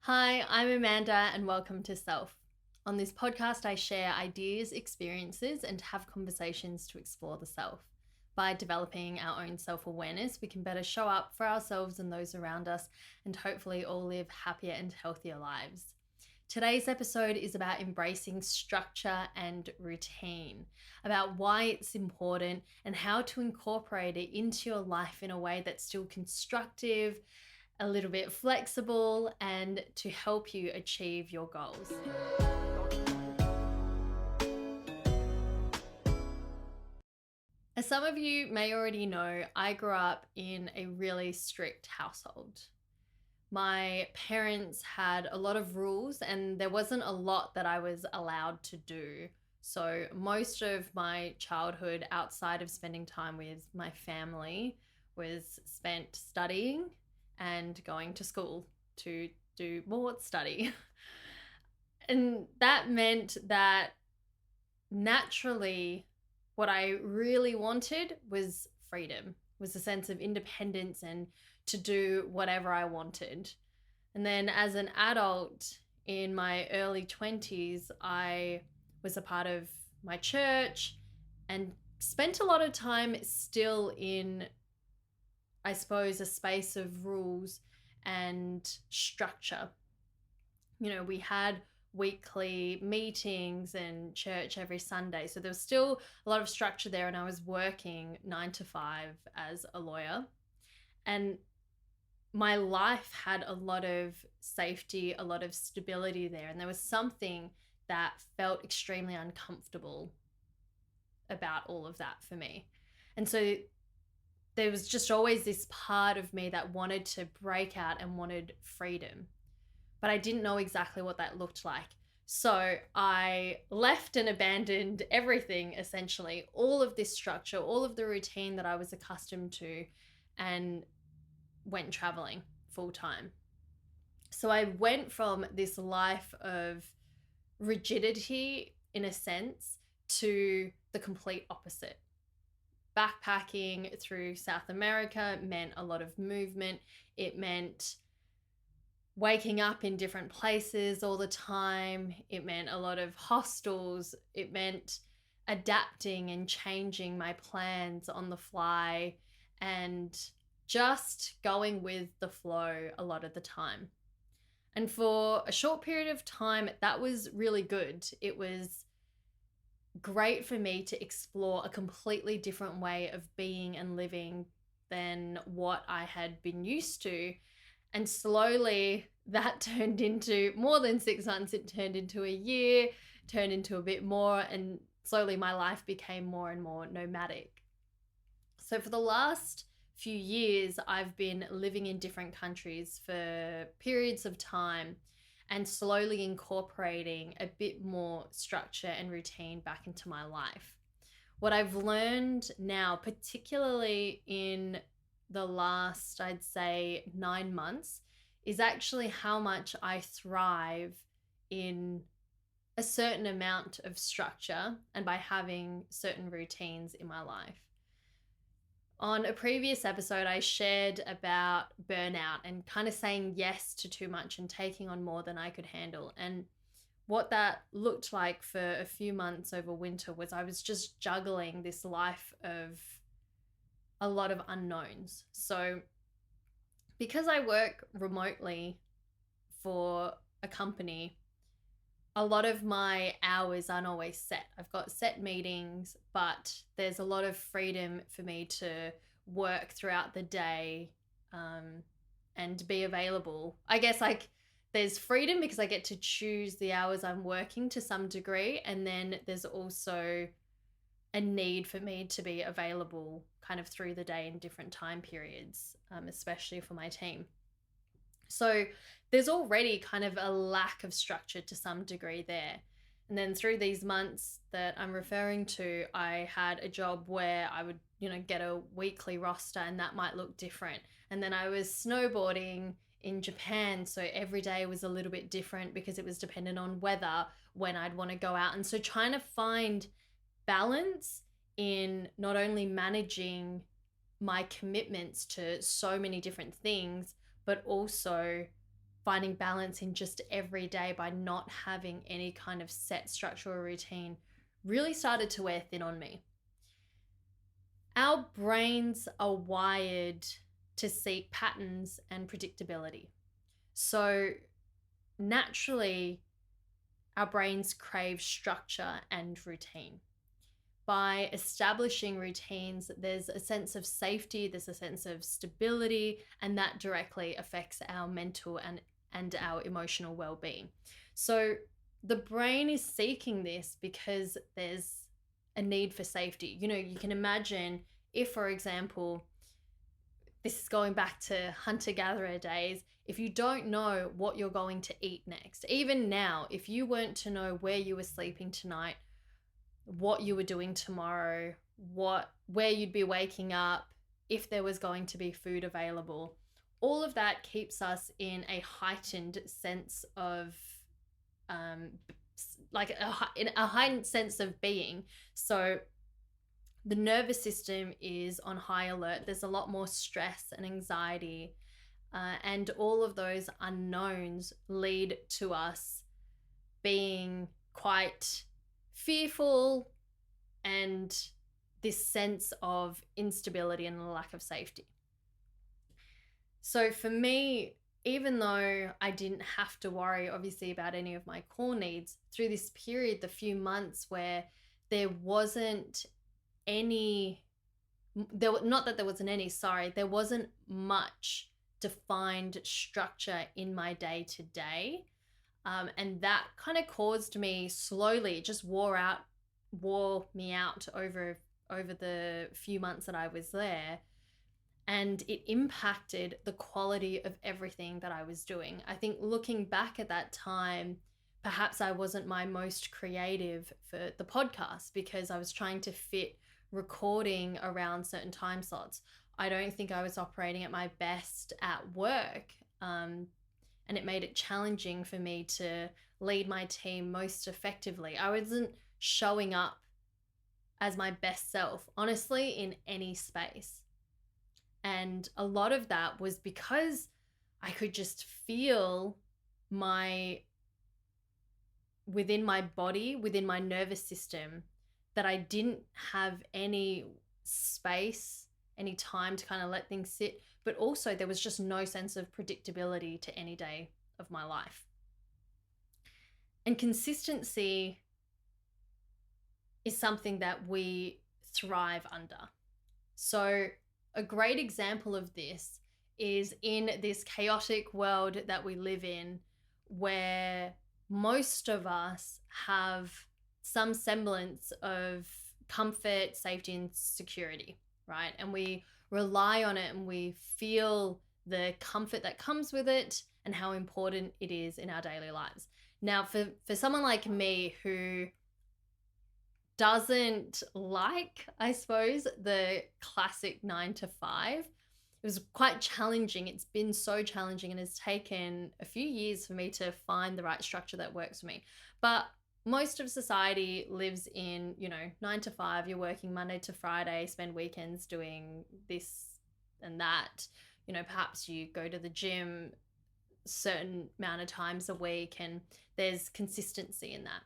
Hi, I'm Amanda and welcome to Self. On this podcast, I share ideas, experiences, and have conversations to explore the self. By developing our own self awareness, we can better show up for ourselves and those around us, and hopefully all live happier and healthier lives. Today's episode is about embracing structure and routine, about why it's important and how to incorporate it into your life in a way that's still constructive, a little bit flexible, and to help you achieve your goals. As some of you may already know, I grew up in a really strict household. My parents had a lot of rules, and there wasn't a lot that I was allowed to do. So, most of my childhood outside of spending time with my family was spent studying and going to school to do more study. And that meant that naturally, what I really wanted was freedom, was a sense of independence and to do whatever I wanted. And then as an adult in my early 20s, I was a part of my church and spent a lot of time still in, I suppose, a space of rules and structure. We had weekly meetings and church every Sunday. So there was still a lot of structure there, and I was working 9 to 5 as a lawyer. And my life had a lot of safety, a lot of stability there. And there was something that felt extremely uncomfortable about all of that for me. And so there was just always this part of me that wanted to break out and wanted freedom, but I didn't know exactly what that looked like. So I left and abandoned everything, essentially, all of this structure, all of the routine that I was accustomed to, and went traveling full time. So I went from this life of rigidity, in a sense, to the complete opposite. Backpacking through South America meant a lot of movement. It meant waking up in different places all the time. It meant a lot of hostels. It meant adapting and changing my plans on the fly and just going with the flow a lot of the time. And for a short period of time, that was really good. It was great for me to explore a completely different way of being and living than what I had been used to. And slowly that turned into more than 6 months. It turned into a year, turned into a bit more, and slowly my life became more and more nomadic. So for the last few years, I've been living in different countries for periods of time and slowly incorporating a bit more structure and routine back into my life. What I've learned now, particularly in the last, I'd say, 9 months, is actually how much I thrive in a certain amount of structure and by having certain routines in my life. On a previous episode, I shared about burnout and kind of saying yes to too much and taking on more than I could handle. And what that looked like for a few months over winter was I was just juggling this life of a lot of unknowns. So because I work remotely for a company, a lot of my hours aren't always set. I've got set meetings, but there's a lot of freedom for me to work throughout the day, and be available. I guess there's freedom because I get to choose the hours I'm working to some degree. And then there's also a need for me to be available kind of through the day in different time periods, especially for my team. So there's already kind of a lack of structure to some degree there. And then through these months that I'm referring to, I had a job where I would, get a weekly roster and that might look different. And then I was snowboarding in Japan. So every day was a little bit different because it was dependent on weather when I'd want to go out. And so trying to find balance in not only managing my commitments to so many different things, but also finding balance in just every day by not having any kind of set structure or routine really started to wear thin on me. Our brains are wired to seek patterns and predictability. So naturally, our brains crave structure and routine. By establishing routines, there's a sense of safety, there's a sense of stability, and that directly affects our mental and our emotional well-being. So the brain is seeking this because there's a need for safety. You can imagine if, for example, this is going back to hunter-gatherer days, if you don't know what you're going to eat next, even now, if you weren't to know where you were sleeping tonight, what you were doing tomorrow, where you'd be waking up, if there was going to be food available, all of that keeps us in a heightened sense of in a heightened sense of being. So the nervous system is on high alert. There's a lot more stress and anxiety, and all of those unknowns lead to us being quite fearful and this sense of instability and a lack of safety. So for me, even though I didn't have to worry obviously about any of my core needs through this period, the few months where there wasn't much defined structure in my day to day. And that kind of caused me slowly, it just wore me out over the few months that I was there. And it impacted the quality of everything that I was doing. I think looking back at that time, perhaps I wasn't my most creative for the podcast because I was trying to fit recording around certain time slots. I don't think I was operating at my best at work. And it made it challenging for me to lead my team most effectively. I wasn't showing up as my best self, honestly, in any space. And a lot of that was because I could just feel within my body, within my nervous system, that I didn't have any space, any time to kind of let things sit. But also there was just no sense of predictability to any day of my life. And consistency is something that we thrive under. So a great example of this is in this chaotic world that we live in, where most of us have some semblance of comfort, safety, and security, right? And we rely on it and we feel the comfort that comes with it and how important it is in our daily lives. Now, for someone like me who doesn't like, I suppose, the classic 9 to 5, it was quite challenging. It's been so challenging and it's taken a few years for me to find the right structure that works for me. But most of society lives in, 9 to 5, you're working Monday to Friday, spend weekends doing this and that. Perhaps you go to the gym a certain amount of times a week and there's consistency in that.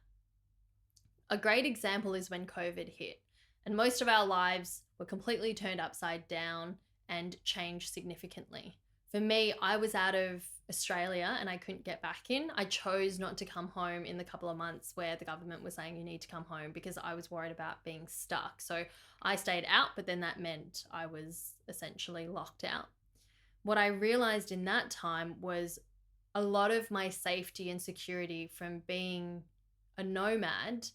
A great example is when COVID hit and most of our lives were completely turned upside down and changed significantly. For me, I was out of Australia and I couldn't get back in. I chose not to come home in the couple of months where the government was saying you need to come home because I was worried about being stuck. So I stayed out, but then that meant I was essentially locked out. What I realized in that time was a lot of my safety and security from being a nomad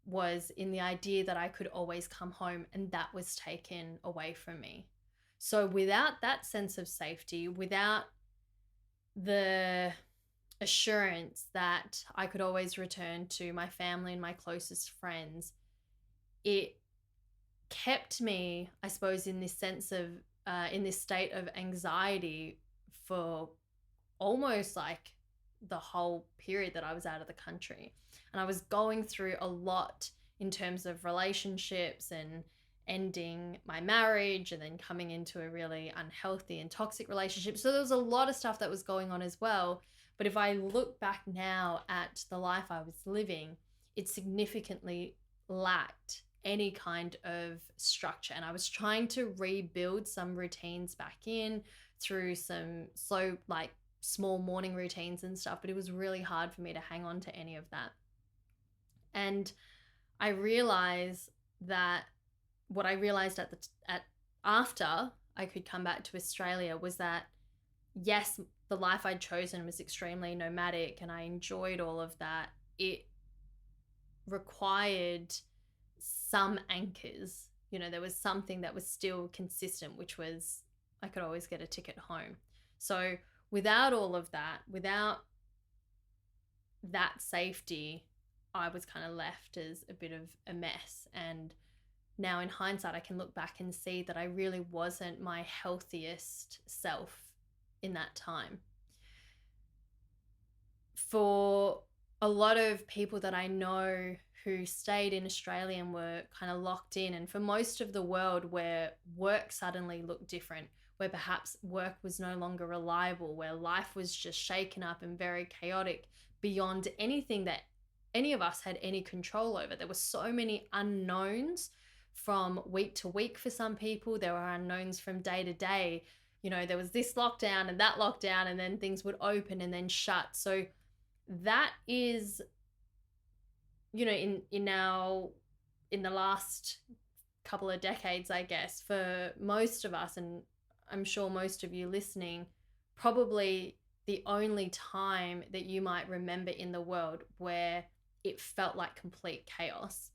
was in the idea that I could always come home, and that was taken away from me. So without that sense of safety, without the assurance that I could always return to my family and my closest friends, it kept me, I suppose, in this state of anxiety for almost like the whole period that I was out of the country. And I was going through a lot in terms of relationships and ending my marriage and then coming into a really unhealthy and toxic relationship. So there was a lot of stuff that was going on as well. But if I look back now at the life I was living, it significantly lacked any kind of structure. And I was trying to rebuild some routines back in through some slow, like small morning routines and stuff, but it was really hard for me to hang on to any of that. And I realized that what I realized after I could come back to Australia was that yes, the life I'd chosen was extremely nomadic and I enjoyed all of that. It required some anchors. You know, there was something that was still consistent, which was I could always get a ticket home. So without all of that, without that safety, I was kind of left as a bit of a mess. And now in hindsight, I can look back and see that I really wasn't my healthiest self in that time. For a lot of people that I know who stayed in Australia and were kind of locked in, and for most of the world where work suddenly looked different, where perhaps work was no longer reliable, where life was just shaken up and very chaotic beyond anything that any of us had any control over. There were so many unknowns from week to week for some people. There were unknowns from day to day. You know, there was this lockdown and that lockdown, and then things would open and then shut. So that is, you know, in the last couple of decades, I guess, for most of us, and I'm sure most of you listening, probably the only time that you might remember in the world where it felt like complete chaos.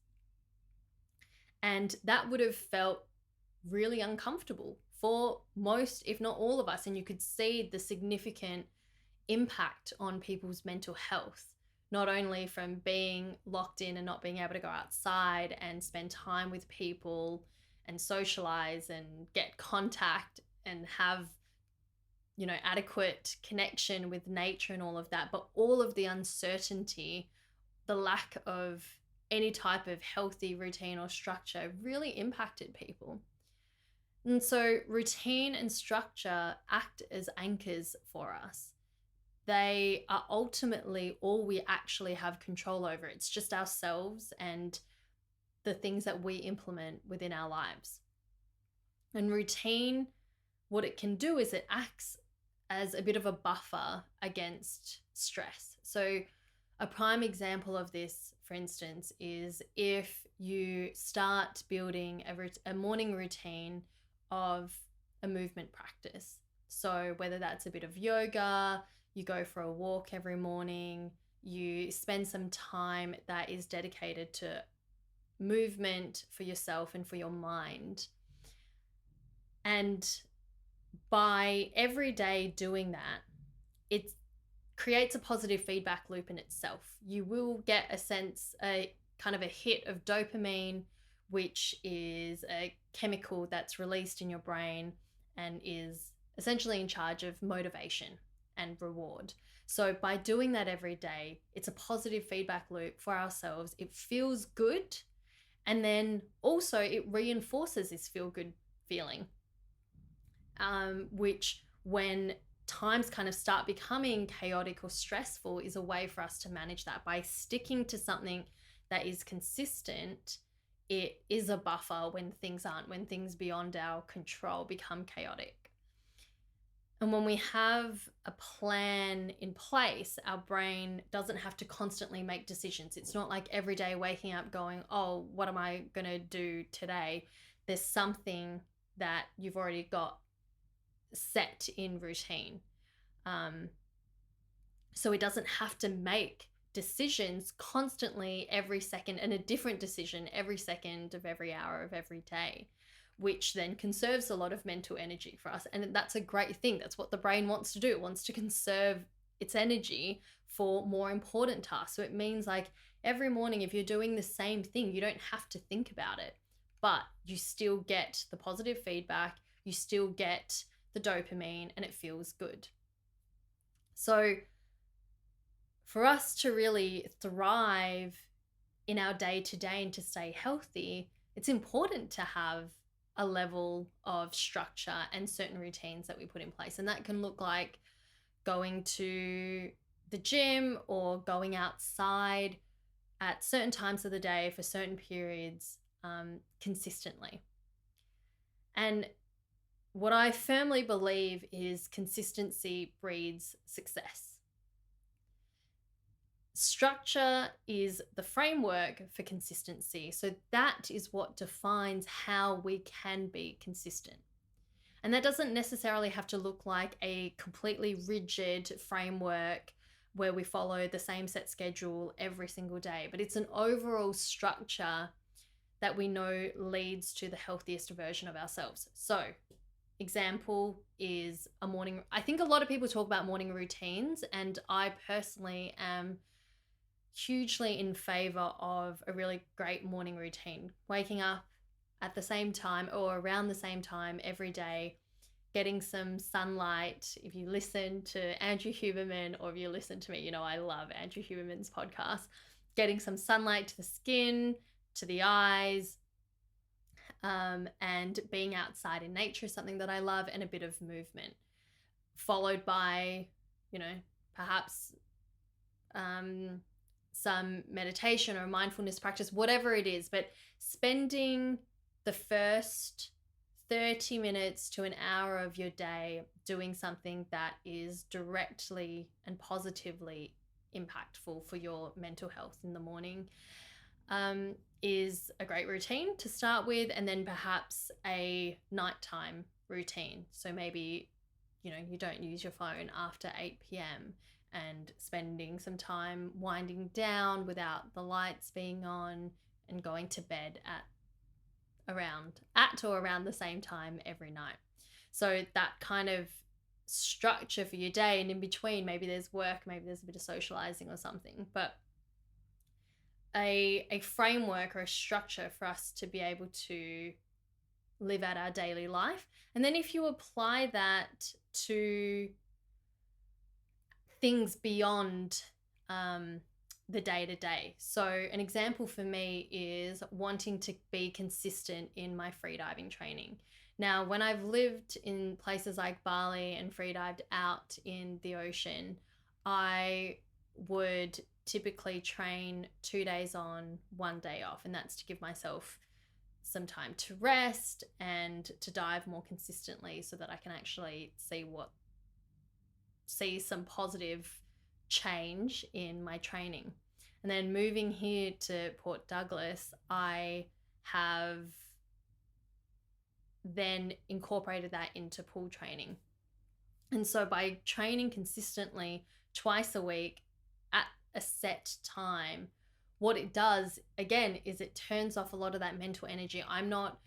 And that would have felt really uncomfortable for most, if not all of us. And you could see the significant impact on people's mental health, not only from being locked in and not being able to go outside and spend time with people and socialize and get contact and have, you know, adequate connection with nature and all of that, but all of the uncertainty, the lack of any type of healthy routine or structure really impacted people. And so routine and structure act as anchors for us. They are ultimately all we actually have control over. It's just ourselves and the things that we implement within our lives. And routine, what it can do is it acts as a bit of a buffer against stress. So a prime example of this, for instance, is if you start building a morning routine of a movement practice. So whether that's a bit of yoga, you go for a walk every morning, you spend some time that is dedicated to movement for yourself and for your mind. And by every day doing that, it creates a positive feedback loop in itself. You will get a sense, a kind of a hit of dopamine, which is a chemical that's released in your brain and is essentially in charge of motivation and reward. So by doing that every day, it's a positive feedback loop for ourselves. It feels good. And then also it reinforces this feel good feeling, which when times kind of start becoming chaotic or stressful is a way for us to manage that. By sticking to something that is consistent, it is a buffer when things aren't, when things beyond our control become chaotic. And when we have a plan in place, our brain doesn't have to constantly make decisions. It's not like every day waking up going, oh, what am I going to do today? There's something that you've already got set in routine. So it doesn't have to make decisions constantly every second, and a different decision every second of every hour of every day, which then conserves a lot of mental energy for us. And that's a great thing. That's what the brain wants to do. It wants to conserve its energy for more important tasks. So it means like every morning, if you're doing the same thing, you don't have to think about it, but you still get the positive feedback. You still get the dopamine and it feels good. So for us to really thrive in our day-to-day and to stay healthy, it's important to have a level of structure and certain routines that we put in place. And that can look like going to the gym or going outside at certain times of the day for certain periods consistently. And what I firmly believe is consistency breeds success. Structure is the framework for consistency. So that is what defines how we can be consistent. And that doesn't necessarily have to look like a completely rigid framework where we follow the same set schedule every single day, but it's an overall structure that we know leads to the healthiest version of ourselves. So, example is a morning. I think a lot of people talk about morning routines, and I personally am hugely in favor of a really great morning routine. Waking up at the same time or around the same time every day, getting some sunlight. If you listen to Andrew Huberman, or if you listen to me, you know I love Andrew Huberman's podcast. Getting some sunlight to the skin, to the eyes, and being outside in nature is something that I love, and a bit of movement, followed by, perhaps some meditation or mindfulness practice, whatever it is, but spending the first 30 minutes to an hour of your day doing something that is directly and positively impactful for your mental health in the morning is a great routine to start with. And then perhaps a nighttime routine. So maybe, you don't use your phone after 8 p.m. and spending some time winding down without the lights being on, and going to bed at or around the same time every night. So that kind of structure for your day, and in between maybe there's work, maybe there's a bit of socializing or something, but a framework or a structure for us to be able to live out our daily life. And then if you apply that to things beyond the day-to-day. So an example for me is wanting to be consistent in my freediving training. Now, when I've lived in places like Bali and freedived out in the ocean, I would typically train 2 days on, 1 day off, and that's to give myself some time to rest and to dive more consistently so that I can actually see some positive change in my training. And then moving here to Port Douglas, I have then incorporated that into pool training. And so by training consistently twice a week at a set time, what it does, again, is it turns off a lot of that mental energy. I'm not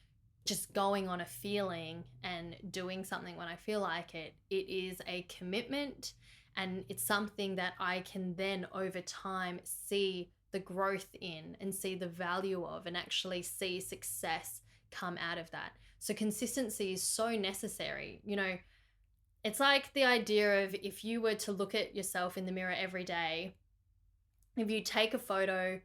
just going on a feeling and doing something when I feel like it. It is a commitment, and it's something that I can then over time see the growth in and see the value of, and actually see success come out of that. So consistency is so necessary. It's like the idea of, if you were to look at yourself in the mirror every day, if you take a photo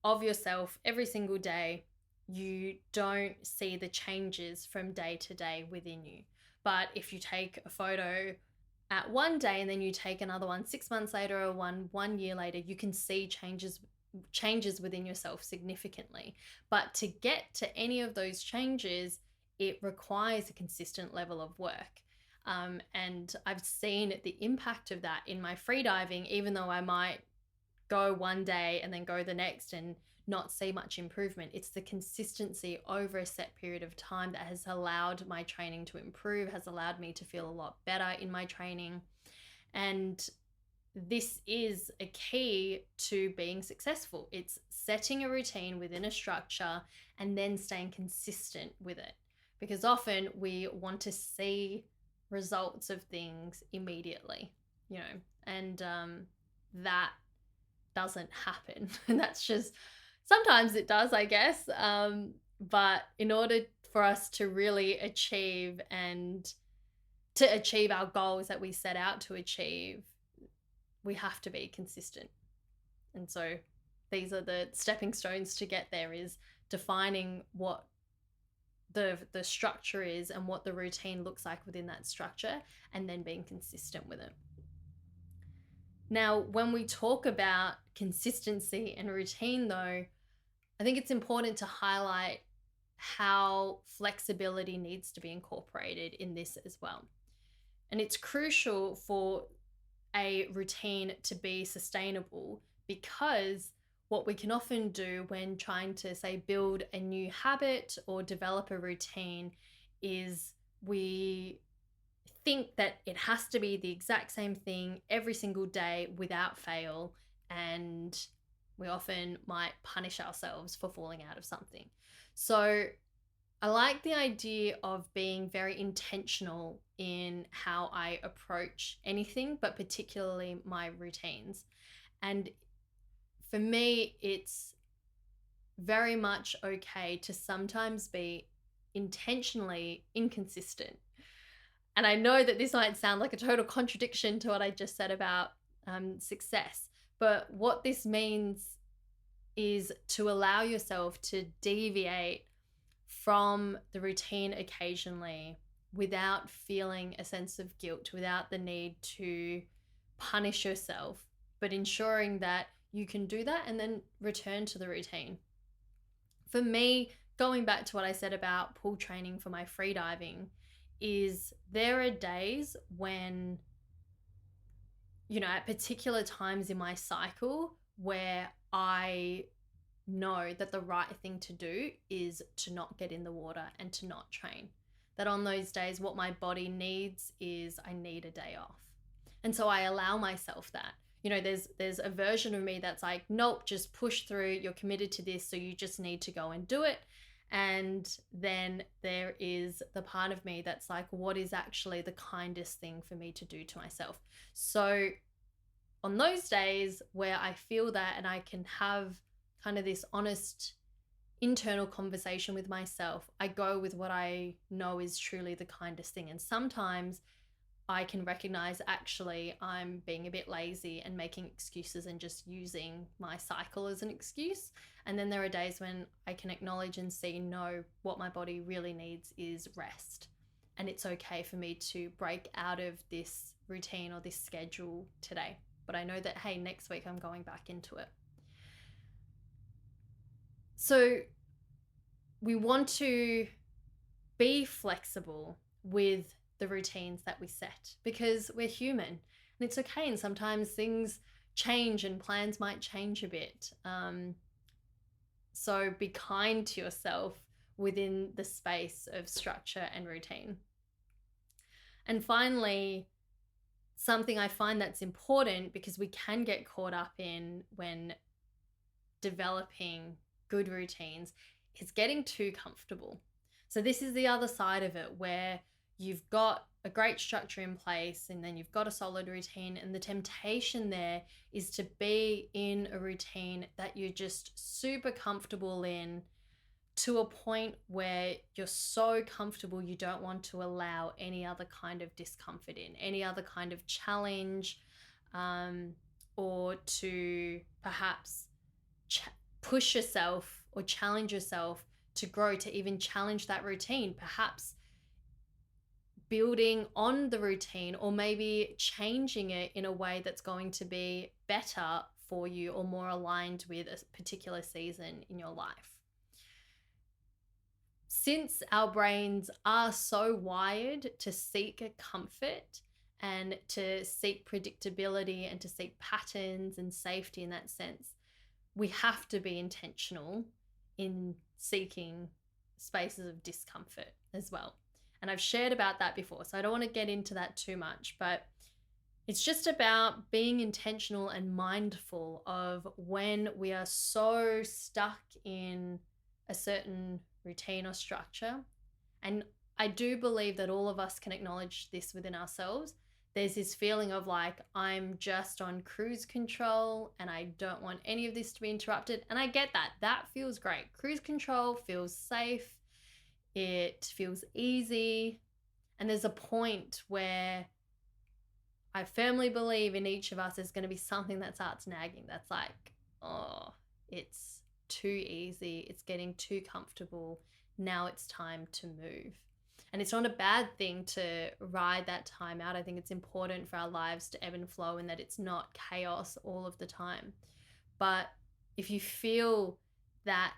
of yourself every single day, you don't see the changes from day to day within you. But if you take a photo at one day and then you take another one 6 months later, or one year later, you can see changes within yourself significantly. But to get to any of those changes, it requires a consistent level of work. And I've seen the impact of that in my freediving, even though I might go one day and then go the next and not see much improvement. It's the consistency over a set period of time that has allowed my training to improve, has allowed me to feel a lot better in my training. And this is a key to being successful. It's setting a routine within a structure and then staying consistent with it. Because often we want to see results of things immediately, and that doesn't happen. And that's just, sometimes it does, I guess. But in order for us to really achieve our goals that we set out to achieve, we have to be consistent. And so these are the stepping stones to get there, is defining what the structure is and what the routine looks like within that structure, and then being consistent with it. Now, when we talk about consistency and routine, though, I think it's important to highlight how flexibility needs to be incorporated in this as well. And it's crucial for a routine to be sustainable, because what we can often do when trying to, say, build a new habit or develop a routine is we think that it has to be the exact same thing every single day without fail, and we often might punish ourselves for falling out of something. So I like the idea of being very intentional in how I approach anything, but particularly my routines. And for me, it's very much okay to sometimes be intentionally inconsistent. And I know that this might sound like a total contradiction to what I just said about success, but what this means is to allow yourself to deviate from the routine occasionally without feeling a sense of guilt, without the need to punish yourself, but ensuring that you can do that and then return to the routine. For me, going back to what I said about pool training for my freediving, is there are days when, at particular times in my cycle where I know that the right thing to do is to not get in the water and to not train. That on those days, what my body needs is I need a day off. And so I allow myself that. There's a version of me that's like, nope, just push through. You're committed to this, so you just need to go and do it. And then there is the part of me that's like, what is actually the kindest thing for me to do to myself? So on those days where I feel that and I can have kind of this honest internal conversation with myself, I go with what I know is truly the kindest thing. And sometimes I can recognize, actually, I'm being a bit lazy and making excuses and just using my cycle as an excuse. And then there are days when I can acknowledge and see, no, what my body really needs is rest. And it's okay for me to break out of this routine or this schedule today. But I know that, hey, next week I'm going back into it. So we want to be flexible with the routines that we set, because we're human and it's okay. And sometimes things change and plans might change a bit. So be kind to yourself within the space of structure and routine. And finally, something I find that's important, because we can get caught up in when developing good routines, is getting too comfortable. So this is the other side of it, where you've got a great structure in place and then you've got a solid routine, and the temptation there is to be in a routine that you're just super comfortable in, to a point where you're so comfortable you don't want to allow any other kind of discomfort in, any other kind of challenge, or to perhaps push yourself or challenge yourself to grow, to even challenge that routine, perhaps building on the routine, or maybe changing it in a way that's going to be better for you or more aligned with a particular season in your life. Since our brains are so wired to seek comfort and to seek predictability and to seek patterns and safety in that sense, we have to be intentional in seeking spaces of discomfort as well. And I've shared about that before, so I don't want to get into that too much, but it's just about being intentional and mindful of when we are so stuck in a certain routine or structure. And I do believe that all of us can acknowledge this within ourselves. There's this feeling of like, I'm just on cruise control and I don't want any of this to be interrupted. And I get that. That feels great. Cruise control feels safe. It feels easy. And there's a point where I firmly believe in each of us there's going to be something that starts nagging. That's like, oh, it's too easy. It's getting too comfortable. Now it's time to move. And it's not a bad thing to ride that time out. I think it's important for our lives to ebb and flow and that it's not chaos all of the time. But if you feel that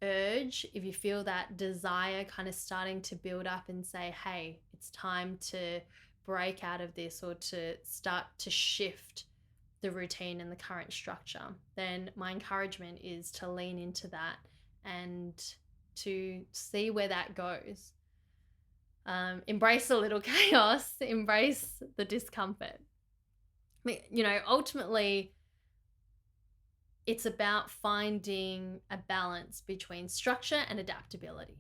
urge, if you feel that desire kind of starting to build up and say, hey, it's time to break out of this or to start to shift the routine and the current structure, then my encouragement is to lean into that and to see where that goes. Embrace a little chaos, embrace the discomfort. Ultimately, it's about finding a balance between structure and adaptability.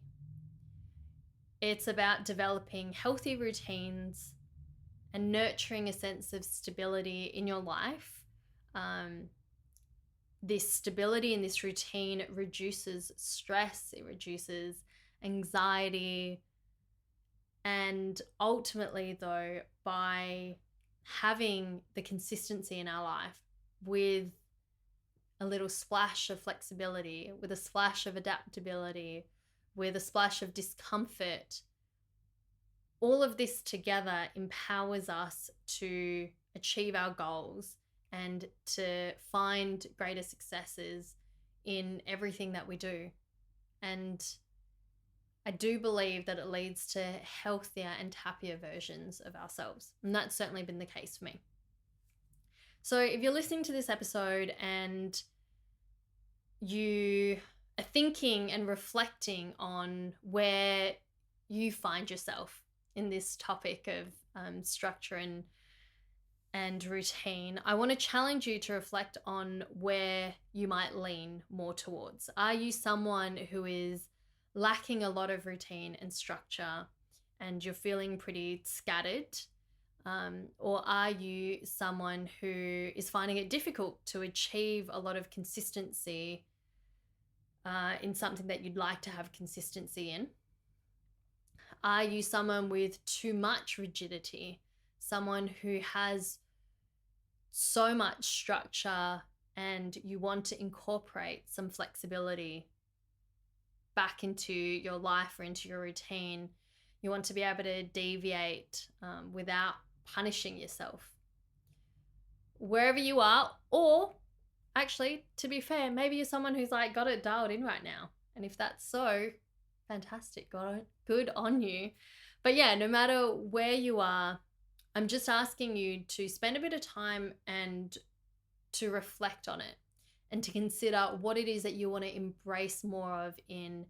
It's about developing healthy routines and nurturing a sense of stability in your life. This stability in this routine reduces stress, it reduces anxiety. And ultimately, though, by having the consistency in our life with a little splash of flexibility, with a splash of adaptability, with a splash of discomfort, all of this together empowers us to achieve our goals and to find greater successes in everything that we do. And I do believe that it leads to healthier and happier versions of ourselves. And that's certainly been the case for me. So if you're listening to this episode and you are thinking and reflecting on where you find yourself in this topic of structure and routine, I want to challenge you to reflect on where you might lean more towards. Are you someone who is lacking a lot of routine and structure and you're feeling pretty scattered? Or are you someone who is finding it difficult to achieve a lot of consistency in something that you'd like to have consistency in? Are you someone with too much rigidity? Someone who has so much structure and you want to incorporate some flexibility back into your life or into your routine? You want to be able to deviate without punishing yourself. Wherever you are, or actually, to be fair, maybe you're someone who's like got it dialed in right now. And if that's so, fantastic, good on you. But yeah, no matter where you are, I'm just asking you to spend a bit of time and to reflect on it and to consider what it is that you want to embrace more of in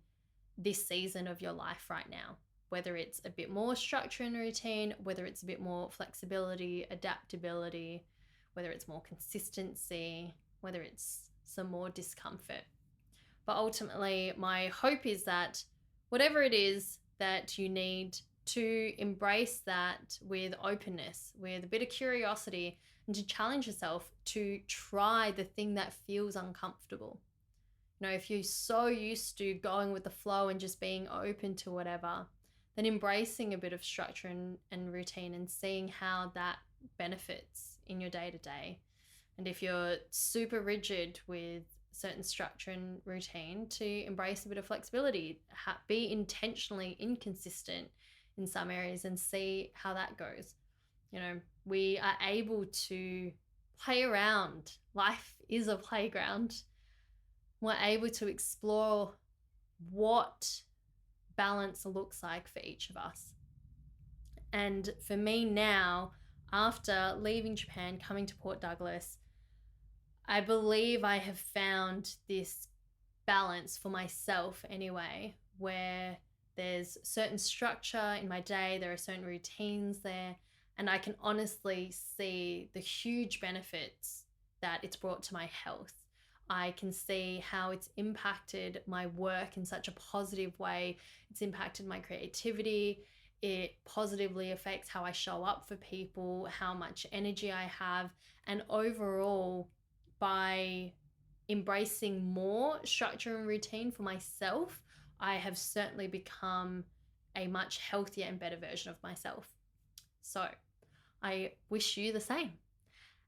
this season of your life right now. Whether it's a bit more structure and routine, whether it's a bit more flexibility, adaptability, whether it's more consistency, whether it's some more discomfort. But ultimately, my hope is that whatever it is that you need, to embrace that with openness, with a bit of curiosity, and to challenge yourself to try the thing that feels uncomfortable. If you're so used to going with the flow and just being open to whatever, then embracing a bit of structure and routine and seeing how that benefits in your day-to-day. And if you're super rigid with certain structure and routine, to embrace a bit of flexibility, be intentionally inconsistent in some areas and see how that goes. We are able to play around. Life is a playground. We're able to explore what balance looks like for each of us. And for me now, after leaving Japan, coming to Port Douglas, I believe I have found this balance for myself anyway, where there's certain structure in my day, there are certain routines there, and I can honestly see the huge benefits that it's brought to my health. I can see how it's impacted my work in such a positive way. It's impacted my creativity. It positively affects how I show up for people, how much energy I have, and overall, by embracing more structure and routine for myself, I have certainly become a much healthier and better version of myself. So I wish you the same.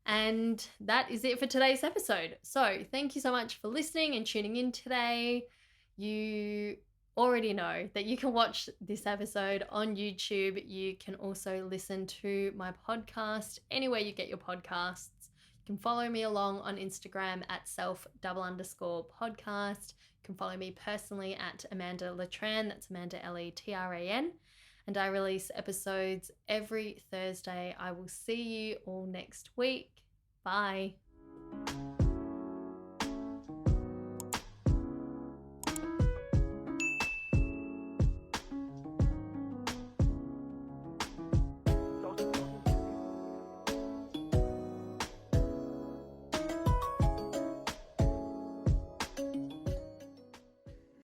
And that is it for today's episode. So thank you so much for listening and tuning in today. You already know that you can watch this episode on YouTube. You can also listen to my podcast anywhere you get your podcasts. You can follow me along on Instagram at self_podcast. You can follow me personally at Amanda Letran. That's Amanda Letran. And I release episodes every Thursday. I will see you all next week. Bye.